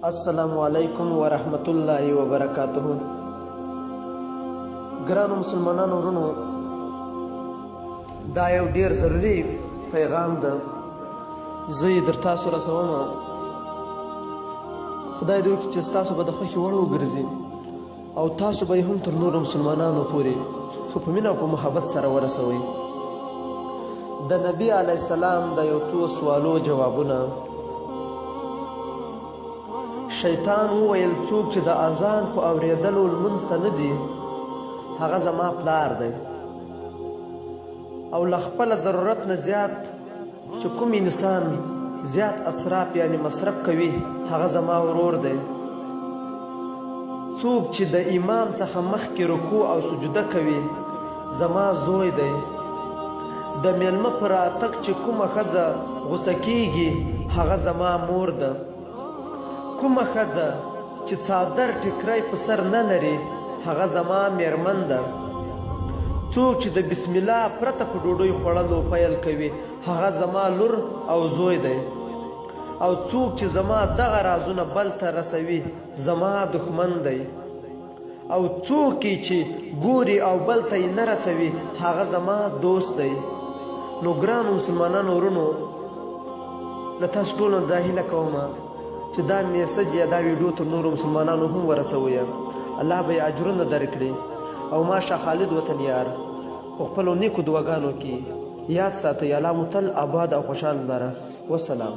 السلام علیکم ورحمت الله وبرکاته. ګرانو مسلمانانو ورونو، دا یو ډیر ضروری پیغام ده، زه یې در تاسو رسوم. خدای دې وکړي چې ستاسو به د خوښې وړ وګرځي او تاسو به یې هم تر نورو مسلمانانو پورې ښه په مینه او په محبت سره ورسوئ. د نبي علیه السلام د یو څو سوالو جوابونه. شیطان وویل څوک چې د اذان په اورېدلو لمونځ ته نه ځي هغه زما پلار دی، او له خپله ضرورت نه زیات چې کوم انسان زیات اسراف یعنی مصرف کوي هغه زما ورور دی. څوک چې د امام څخه مخکې رکوع او سجده کوي زما زوی دی. د میلمه په راتګ چې کومه ښځه غوسه کیږي هغه زما مور ده. کومه ښځه چې څادر ټیکری په سر نه لري هغه زما میرمن ده. څوک چې د بسم الله پرته په ډوډۍ خوړلو پیل کوي هغه زما لور او زوی دی. او څوک چې زما دغه رازونه بل ته رسوي زما دښمن دی. او څوک چې ګوري او بل ته یې نه رسوي هغه زما دوست دی. نو ګرانو مسلمانانو ورونو، له تاسو ټولو دا هیله کوم چې دا میسج یا دا ویډیو تر نورو مسلمانانو هم ورسوئ. الله به یې اجرونه درکړي. او ماشه خالد وطن یار په خپلو نیکو دعاګانو کې یاد ساتئ. الله مو تل آباد او خوشحال لره. والسلام.